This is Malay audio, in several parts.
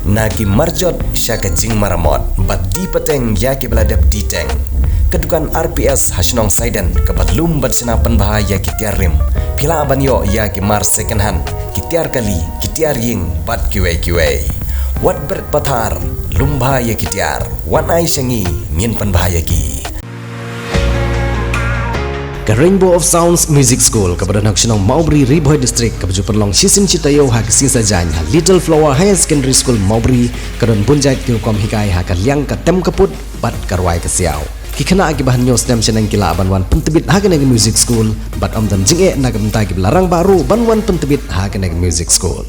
Nagi marjot syaka jing maramot bat di peteng yaki beladap di teng. Kedukan RPS hasinong Saiden kebat lum bat senapan bahaya kitiar rim. Pila abanyo yaki mar second hand kitiar kali kitiar ying bat kiwei. Wat bert patar lum bahaya kitiar wan ai syangi ngin pan bahaya ki. Ke Rainbow of Sounds Music School kepada Naksinong Maubri Riboy District kepada long sisin citayo ha kising sajanya Little Flower High Secondary School Maubri kadon punjait kirukom hikai ha kaliang ka tem kaput bat karwai kesiau kikena agi bahan nyos tem senang kila banwan pentebit ha keneg music school bat om dan jinge nagamta ki larang baru banwan pentebit ha keneg music school.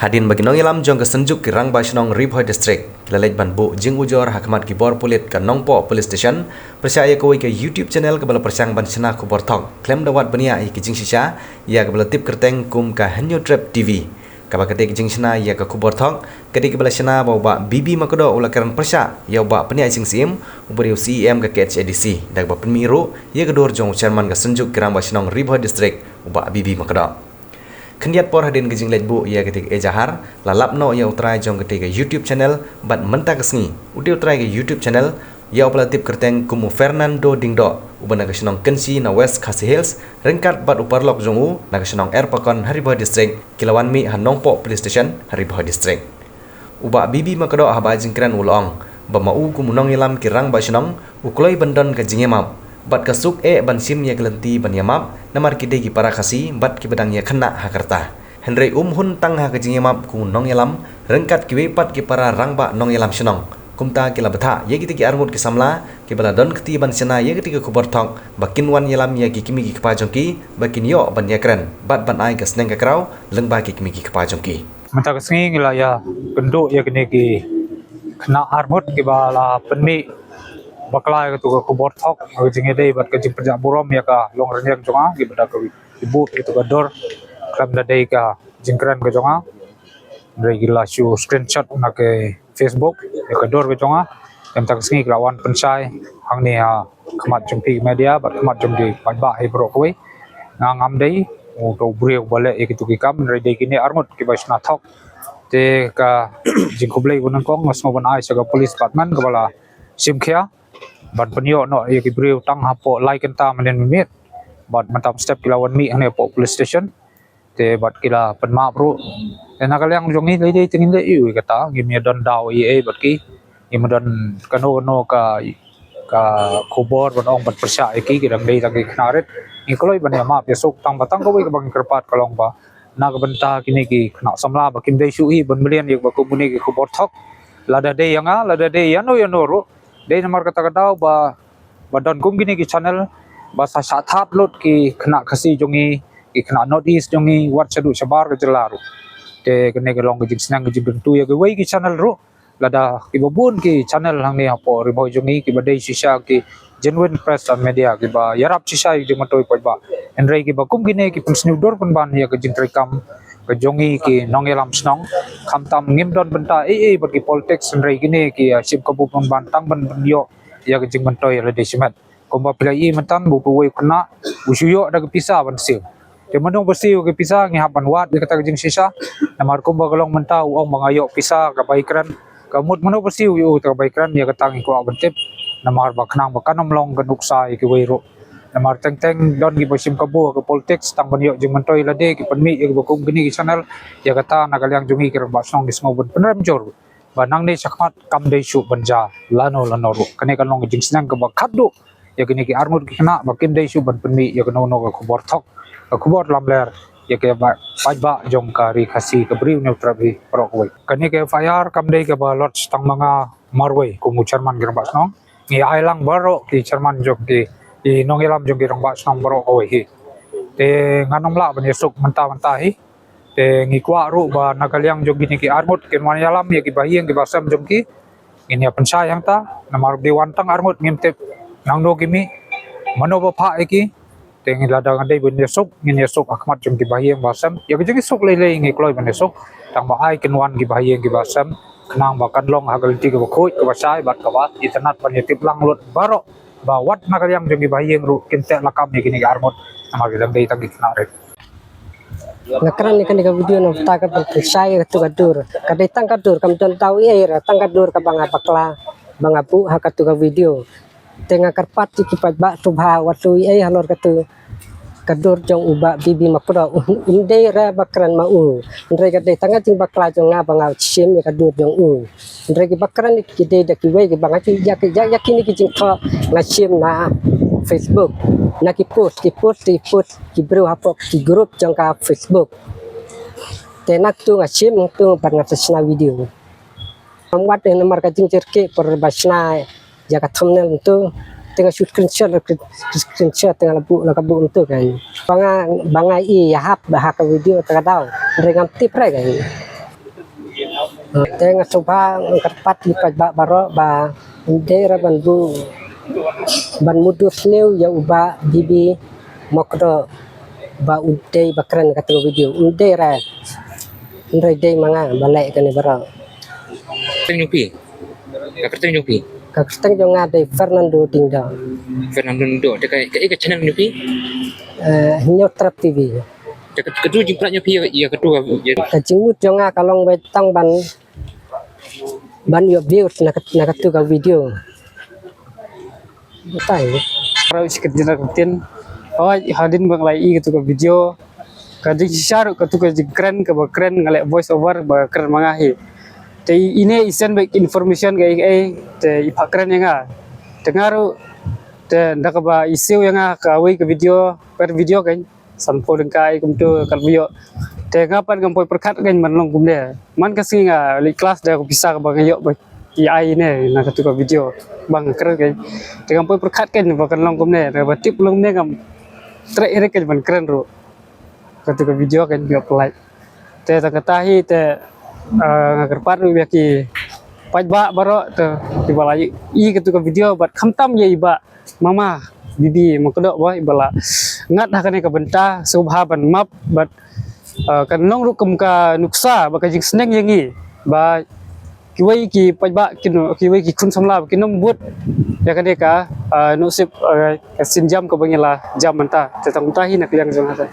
Hadin bagi nong ilam jong kesenjuk ki rang basinong Riboy District lalej ban bu jing ujor hakmat ki bor pulit ka nongpo police station percaya koi ke YouTube channel ke bala persang ban sena ku bor thok klem dawat bania i ki jing sisa ya ke bala tip kerteng kum ka Hanyo Trap TV kaba kate ki jing sena ya ka ku bor thok kade ki bala sena ba bibi makodo ula karan persa ya ba penia jing sim ubri CEM ka KHADC dag ba pemiru ya ke dor jong chairman ka senjuk ki rang basinong Riboy District uba bibi makodo Kendiat por hadin gejing lejbu ia ketik ejahar lalap no ia utrai jong ketika YouTube channel bat menta kesni uti utrai ke YouTube channel ia operatif kerteng kumu Fernando Dingdo ubana kesenong kensi na West Khasi Hills ringkat bat uparlok jongu na kesenong Erpakon Riboy District kilawan mi hanongpo police station Riboy District uba bibi makado haba jingkran ulong bamau kumunong ilam kirang basinong ukloi bandon ke jingemap bat kasuk ban sim ya kelenti ban yamap namar kide ki para kasi bat ki bedang ya kena hakarta Henry hun tang ha kejing yamap ku nong yalam rengkat ki wepat ki para rangba nong yalam senong kumta ki labetha ye ki arngut ki samla ki bala don kti ban sena ye ki kubar thong bakin wan yalam ya ki kimi ki kpa jongki bakin yo ban ya kren bat ban ai ka sneng ka kraw lengba ki kimi ki kpa jongki mata kesing la ya penduk ya kene ki kena armut ki bala penmi baklai ke tuga kubor thok jinge dei bat ke jing perja burom ya ka long renyang jonga gi bada ke ibu itu ka dor kram da dei ka jingkran ke jonga dei gila shu screenshot na ke Facebook ya ka dor ke jonga yang tak singi lawan pensai hang ni ha khamat jumpi media bat khamat jumpi ba ai bro koi ngam dei to briek bale e kitu ki kam re dei kini armut ki basna thok te ka jing kublai bunang kong ngasno ban ai saga police department ka bala simkhia bat penyo no ye ki briu tang hapo lai kenta manen mimit bat mantap step kilawan mi ane po police station te bat kila penma bro ena kalyang jongi le dei tingin le yu kata gimi don daw ye bat ki imodon kano no ka kubor ban ong bat persa ki kirang dei tagi knaret ni koloi ban ya ma besok tang batang ko wi bang kerpat kalong ba na ka benta kini ki kna samla bakim dei su i ban melian ye ba kumuni ki kubor thok lada dei yanga lada dei yano ro dei namar kata ba don kum gini ki channel ba sa thap lot ki khna khasi jongi ki khna notice jongi wat chadu chabar ke jelaru te kene ke long ke jingnang ke jibuntu ya ke wei ki channel ro lada ki babun ki channel hang ni apo riboy jongi ki badai sisa ki genuine press and media ki ba yarap sisa ki matoi poj ba enrei ki ba kum gini ki pun dor pun ban ya ke jintrekam ke jongi ki nongelam snong khamtam ngimdon benta bagi politics enrei gini ki sip kabu pun ban tang ban yo ya ke jing mentoi le desimat komba plai mentan bu wei kena usuyo ada ke pisa ban sil te manong bersiu ke pisa ngi hapan wat de kata jing sisa namar komba galong mentau ong mangayo pisa ka baikran kamut mano bersiu yu ka baikran ya katang ko abentip namar baknang bakanom long ke nuksa ke weiro namar teng don gi basim kabu ke politics tang banyo jing mentoi lade ki penmi ke bakum gini ki channel ya kata nagalyang jungi ki basong di smobun penram jor banang ni sakmat kam dei su banja lano ru kane kan long jing snang ke bakadu ya gini ki armut ki kena bakim dei su ban penmi ya keno no ka kubor thok ka kubor lamler ya ke ba jong ka ri khasi ke briu neutrabi prokoi kane ke fire kam dei ke ba lot tang manga marwei kumu chairman gerbas nong ni ailang baro ki chairman jok ki di nongelam jong girang bas nong baro oi hi te nganom la ban yesuk menta hi te ngikwa ru ba nagalyang jong gini ki armut ken wan yalam ya ki bahieng ki basam jong ki ini apa sayang ta namar dewan tang armut ngimtep nang do kimi mano ba pha ki te ngilada ngandai ban yesuk ngin yesuk akmat jong ki bahieng basam ya ki jong isuk lele ngikloi ban yesuk tang ba ai ken wan ki bahieng ki basam nang ba kadlong hagal ti ka ba khoi ka ba sai bat ka ba internet ban yetip lang lut baro ba wat nagalyang jong ki bahieng ru kinte lakam ni kini armut namar gilang dei tagi knaret Ngakran ni kan di video no ta ka saya tu kadur. Kadai tang kadur kam ton tahu ia tang kadur ka banga bakla banga pu ha ka tu ka video. Tengah karpat ki pat ba subha watu ai halor ka tu kadur jong uba bibi makro inde ra bakran mau ndre ka dai tanga ting bakla jong nga banga sim ya kadur jong ndre ki bakran ki dai da ki we ki banga ki ya kini ki jing tho nga sim na Facebook na ki post ki bro hapok ki grup jong ka Facebook tenak tu nga sim tu banga tsna video amwat ne mar ka jing cerke per basna ya ka thumbnail tu tengah shoot screenshot tengah labu untuk kan banga i ya hap bahak video tengah tahu dengan tip kan tengah coba kerpat lipat baro ba daerah ban mudus new ya uba bibi mokdo ba udai bakran kata video daerah ndai manga balai kan baro Nyupi. Kakak nyupi. kaksteng jong ngade Fernando Tingda Fernando Ndo. Dekat channel nyupi. Nyotrap TV Dekat kedua jemput nyupi ya kedua. kajingmut jong kalong betang ban yo views na katu ka video tai Kalau sikit jenak rutin, hadin bang lai gitu ke video, kadang syaru katu ke keren ke keren ngalek voice over keren mangahi. Tapi ini isen baik information kayak te ipakren yang dengaru te ndak ba isu yang kawi ke video per video kan sampo dengkai kumtu kalbio te ngapan gampoi perkat kan manlong kumde man kasi li kelas dah bisa ke bang yok AI ini nak katu ke video bang keren kan te gampoi perkat kan bakan long kumde ba tip long ne gam trek kan man keren ro katu ke video kan bio like te takatahi te ngakerpat ru yaki pajba baro te ibala i ketu video bat khamtam ye iba mama bibi makdo wa ibala ngat hakane ka benta subha ban map bat kan long ru kum ka nuksa ba ka jing sneng yangi ba kiwai ki pajba kinu kiwai ki kun samla kinom but ya kade ka nusip ka sinjam ka bangila jam manta te tang tahi nak yang jong hata